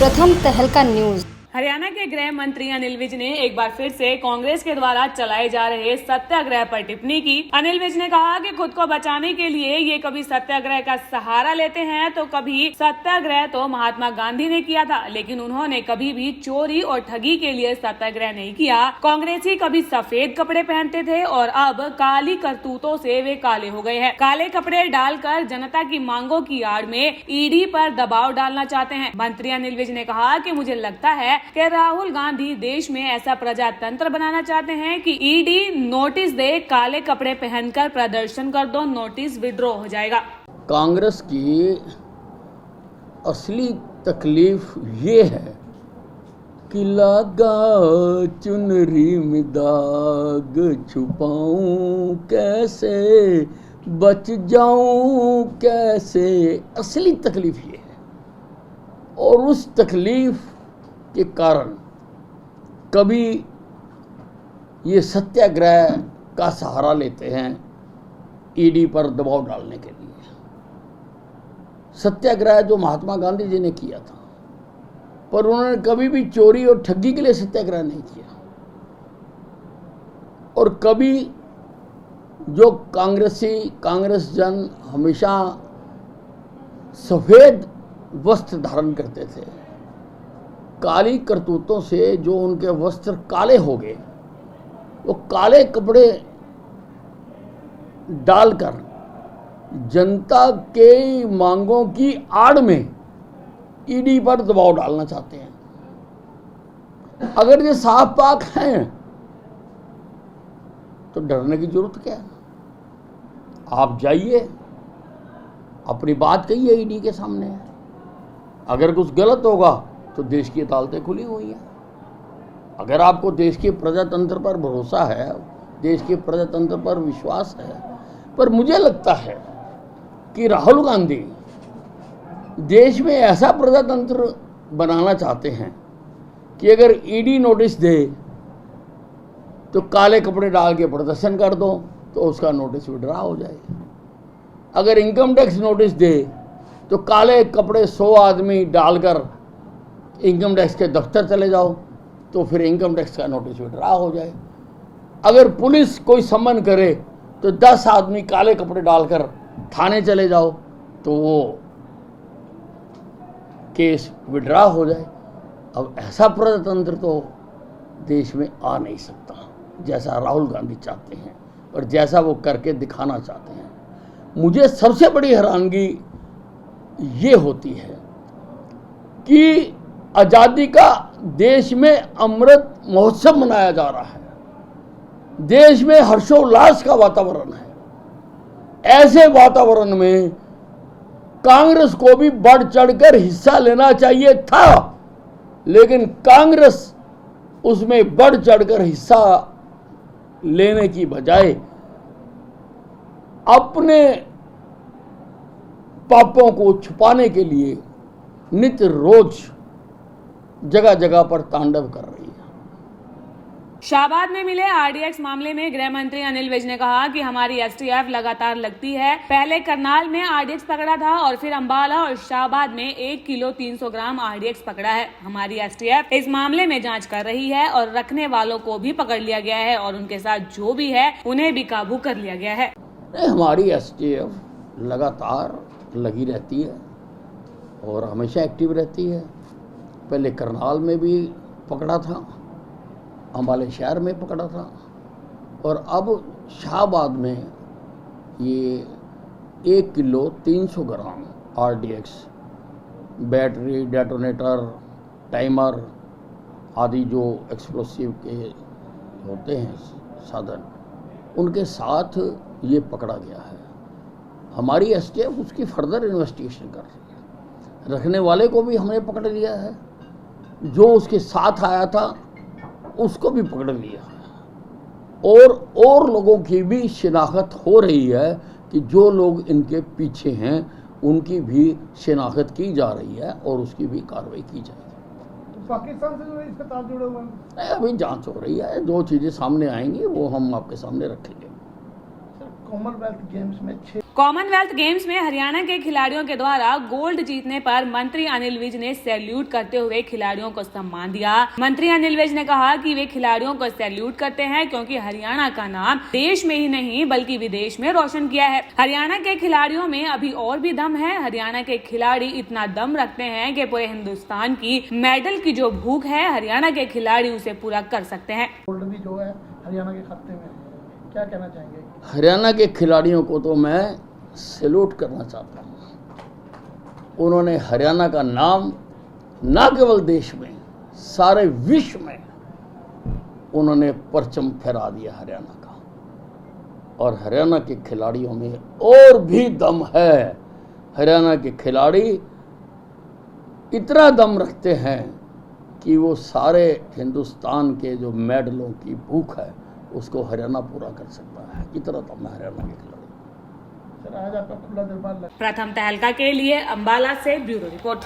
प्रथम तहलका न्यूज। हरियाणा के गृह मंत्री अनिल विज ने एक बार फिर से कांग्रेस के द्वारा चलाए जा रहे सत्याग्रह पर टिप्पणी की। अनिल विज ने कहा कि खुद को बचाने के लिए ये कभी सत्याग्रह का सहारा लेते हैं तो कभी सत्याग्रह तो महात्मा गांधी ने किया था, लेकिन उन्होंने कभी भी चोरी और ठगी के लिए सत्याग्रह नहीं किया। कांग्रेसी कभी सफेद कपड़े पहनते थे और अब काली करतूतों से वे काले हो गए हैं। काले कपड़े डालकर जनता की मांगों की आड़ में ईडी पर दबाव डालना चाहते हैं। मंत्री अनिल विज ने कहा कि मुझे लगता है कि राहुल गांधी देश में ऐसा प्रजातंत्र बनाना चाहते हैं कि ईडी नोटिस दे, काले कपड़े पहनकर प्रदर्शन कर दो, नोटिस विड्रॉ हो जाएगा। कांग्रेस की असली तकलीफ ये है कि लगा चुनरी में दाग, छुपाऊं कैसे, बच जाऊं कैसे। असली तकलीफ ये है और उस तकलीफ के कारण कभी ये सत्याग्रह का सहारा लेते हैं ईडी पर दबाव डालने के लिए। सत्याग्रह जो महात्मा गांधी जी ने किया था, पर उन्होंने कभी भी चोरी और ठगी के लिए सत्याग्रह नहीं किया। और कभी जो कांग्रेस जन हमेशा सफेद वस्त्र धारण करते थे, काली करतूतों से जो उनके वस्त्र काले हो गए, वो काले कपड़े डालकर जनता के मांगों की आड़ में ईडी पर दबाव डालना चाहते हैं। अगर ये साफ पाक हैं तो डरने की जरूरत क्या है? आप जाइए, अपनी बात कहिए ईडी के सामने। अगर कुछ गलत होगा तो देश की अदालतें खुली हुई हैं। अगर आपको देश के प्रजातंत्र पर भरोसा है, देश के प्रजातंत्र पर विश्वास है, पर मुझे लगता है कि राहुल गांधी देश में ऐसा प्रजातंत्र बनाना चाहते हैं कि अगर ईडी नोटिस दे तो काले कपड़े डाल के प्रदर्शन कर दो तो उसका नोटिस विड्रॉ हो जाए। अगर इनकम टैक्स नोटिस दे तो काले कपड़े 100 आदमी डालकर इनकम टैक्स के दफ्तर चले जाओ तो फिर इनकम टैक्स का नोटिस विड्रॉ हो जाए। अगर पुलिस कोई सम्मन करे तो 10 आदमी काले कपड़े डालकर थाने चले जाओ तो वो केस विड्रॉ हो जाए। अब ऐसा प्रजातंत्र तो देश में आ नहीं सकता जैसा राहुल गांधी चाहते हैं और जैसा वो करके दिखाना चाहते हैं। मुझे सबसे बड़ी हैरानगी ये होती है कि आज़ादी का देश में अमृत महोत्सव मनाया जा रहा है, देश में हर्षोल्लास का वातावरण है। ऐसे वातावरण में कांग्रेस को भी बढ़ चढ़कर हिस्सा लेना चाहिए था, लेकिन कांग्रेस उसमें बढ़ चढ़कर हिस्सा लेने की बजाय अपने पापों को छुपाने के लिए नित्य रोज जगह जगह पर तांडव कर रही है। शाहबाद में मिले आरडीएक्स मामले में गृह मंत्री अनिल विज ने कहा कि हमारी एसटीएफ लगातार लगती है। पहले करनाल में आरडीएक्स पकड़ा था और फिर अंबाला और शाहबाद में 1 किलो 300 ग्राम आरडीएक्स पकड़ा है। हमारी एसटीएफ इस मामले में जांच कर रही है और रखने वालों को भी पकड़ लिया गया है और उनके साथ जो भी है उन्हें भी काबू कर लिया गया है। हमारी एसटीएफ लगातार लगी रहती है और हमेशा एक्टिव रहती है। पहले करनाल में भी पकड़ा था, अंबाला शहर में पकड़ा था और अब शाहबाद में ये 1 किलो 300 ग्राम आरडीएक्स, बैटरी, डेटोनेटर, टाइमर आदि जो एक्सप्लोसिव के होते हैं साधन, उनके साथ ये पकड़ा गया है। हमारी एसटीएफ उसकी फर्दर इन्वेस्टिगेशन कर रही है। रखने वाले को भी हमने पकड़ लिया है, जो उसके साथ आया था उसको भी पकड़ लिया है और लोगों की भी शिनाख्त हो रही है कि जो लोग इनके पीछे हैं उनकी भी शिनाख्त की जा रही है और उसकी भी कार्रवाई की जाएगी। तो पाकिस्तान से जो है इसका तार जुड़ा हुआ है? अभी जांच हो रही है, जो चीज़ें सामने आएंगी वो हम आपके सामने रखेंगे। सर कॉमनवेल्थ गेम्स में 6 कॉमनवेल्थ गेम्स में हरियाणा के खिलाड़ियों के द्वारा गोल्ड जीतने पर मंत्री अनिल विज ने सैल्यूट करते हुए खिलाड़ियों को सम्मान दिया। मंत्री अनिल विज ने कहा कि वे खिलाड़ियों को सैल्यूट करते हैं क्योंकि हरियाणा का नाम देश में ही नहीं बल्कि विदेश में रोशन किया है। हरियाणा के खिलाड़ियों में अभी और भी दम है। हरियाणा के खिलाड़ी इतना दम रखते हैं कि पूरे हिंदुस्तान की मेडल की जो भूख है हरियाणा के खिलाड़ी उसे पूरा कर सकते हैं। गोल्ड भी जो है हरियाणा के खाते में, क्या कहना चाहेंगे? हरियाणा के खिलाड़ियों को तो मैं सैल्यूट करना चाहता हूँ। उन्होंने हरियाणा का नाम न केवल देश में सारे विश्व में उन्होंने परचम फहरा दिया हरियाणा का। और हरियाणा के खिलाड़ियों में और भी दम है। हरियाणा के खिलाड़ी इतना दम रखते हैं कि वो सारे हिंदुस्तान के जो मेडलों की भूख है उसको हरियाणा पूरा कर सकता है। इतना दम है हरियाणा के खिलाड़ी। सर आज आपका खुला दरबार लगा। प्रथम तहलका के लिए अंबाला से ब्यूरो रिपोर्ट।